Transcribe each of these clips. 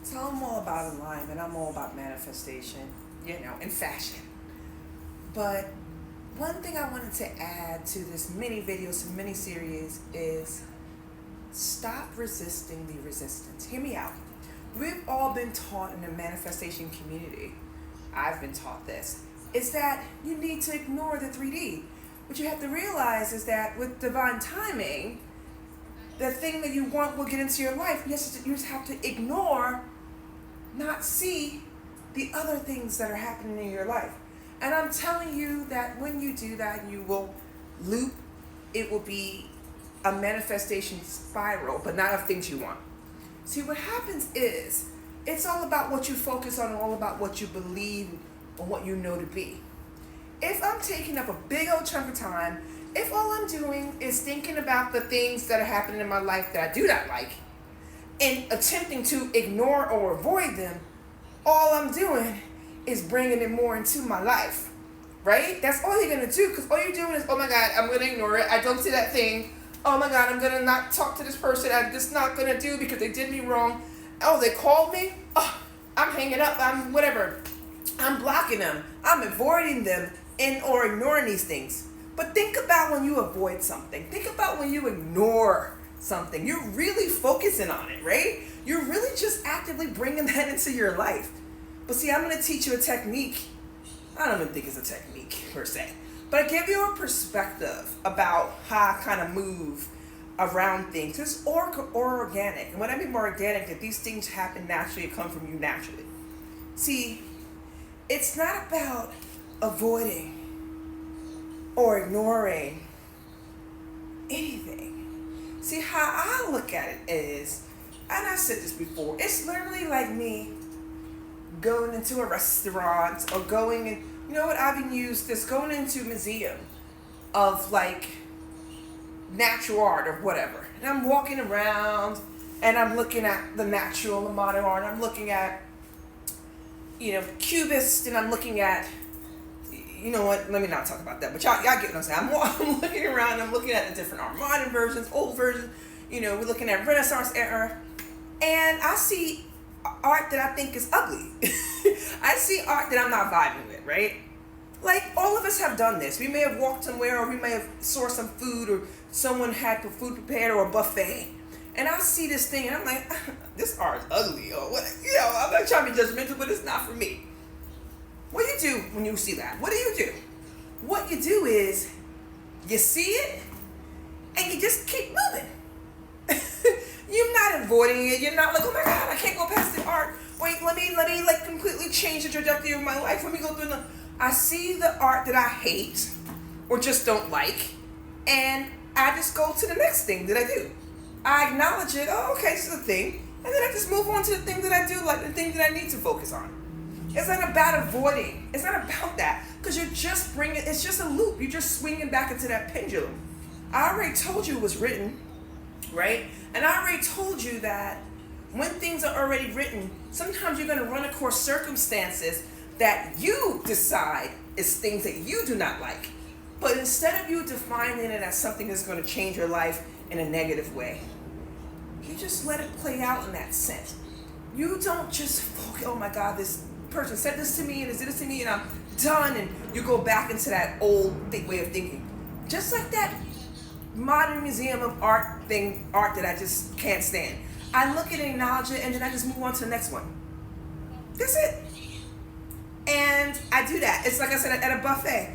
So I'm all about alignment. I'm all about manifestation, in fashion. But one thing I wanted to add to this mini video, some mini series is stop resisting the resistance. Hear me out. We've all been taught in the manifestation community, I've been taught this, is that you need to ignore the 3D. What you have to realize is that with divine timing, the thing that you want will get into your life. You just have to ignore, not see the other things that are happening in your life. And I'm telling you that when you do that, you will loop. It will be a manifestation spiral, but not of things you want. See, what happens is, it's all about what you focus on and all about what you believe or what you know to be. If I'm taking up a big old chunk of time, if all I'm doing is thinking about the things that are happening in my life that I do not like, and attempting to ignore or avoid them, all I'm doing is bringing it more into my life, right? That's all you're going to do, because all you're doing is, oh my God, I'm going to ignore it. I don't see that thing. Oh my God, I'm going to not talk to this person. I'm just not going to do because they did me wrong. Oh, they called me? Oh, I'm hanging up. I'm whatever. I'm blocking them. I'm avoiding them or ignoring these things. But think about when you avoid something. Think about when you ignore something. You're really focusing on it, right? You're really just actively bringing that into your life. But see, I'm going to teach you a technique. I don't even think it's a technique per se. But I give you a perspective about how I kind of move around things. It's organic. And when I mean more organic, that these things happen naturally, come from you naturally. See, it's not about avoiding or ignoring anything. See, how I look at it is, and I said this before, it's literally like me going into a restaurant or going in, you know what, I've been used this, going into a museum of like natural art or whatever. And I'm walking around and I'm looking at the natural, the modern art. I'm looking at, Cubists, and I'm looking at, you know what, let me not talk about that, but y'all get what I'm saying. I'm looking around, I'm looking at the different art, modern versions, old versions, we're looking at Renaissance era, and I see art that I think is ugly. I see art that I'm not vibing with, right? Like, all of us have done this. We may have walked somewhere, or we may have saw some food, or someone had the food prepared, or a buffet, and I see this thing, and I'm like, this art is ugly, or what? I'm not trying to be judgmental, but it's not for me. What do you do when you see that? What do you do? What you do is, you see it, and you just keep moving. You're not avoiding it. You're not like, oh my God, I can't go past the art. Wait, let me like completely change the trajectory of my life. Let me go through the. I see the art that I hate or just don't like, and I just go to the next thing that I do. I acknowledge it. Oh, okay, this is a thing, and then I just move on to the thing that I do like, the thing that I need to focus on. It's not about avoiding. It's not about that, because you're just bringing. It's just a loop. You're just swinging back into that pendulum. I already told you it was written, right? And I already told you that when things are already written, sometimes you're going to run across circumstances that you decide is things that you do not like. But instead of you defining it as something that's going to change your life in a negative way, you just let it play out in that sense. You don't just focus, oh my God, this person said this to me and did this to me and I'm done, and you go back into that old way of thinking. Just like that modern museum of art that I just can't stand. I look at it, acknowledge it, and then I just move on to the next one. That's it. And I do that. It's like I said, at a buffet.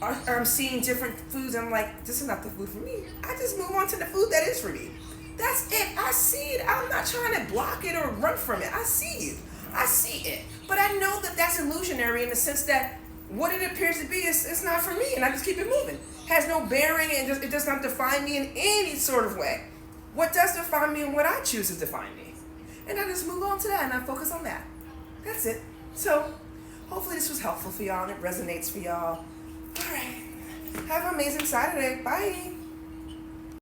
I'm seeing different foods, and I'm like, this is not the food for me. I just move on to the food that is for me. That's it. I see it. I'm not trying to block it or run from it. I see you. I see it. But I know that that's illusionary in the sense that what it appears to be is not for me, and I just keep it moving. Has no bearing, and it does not define me in any sort of way. What does define me and what I choose to define me. And I just move on to that, and I focus on that. That's it. So, hopefully this was helpful for y'all, and it resonates for y'all. All right. Have an amazing Saturday. Bye.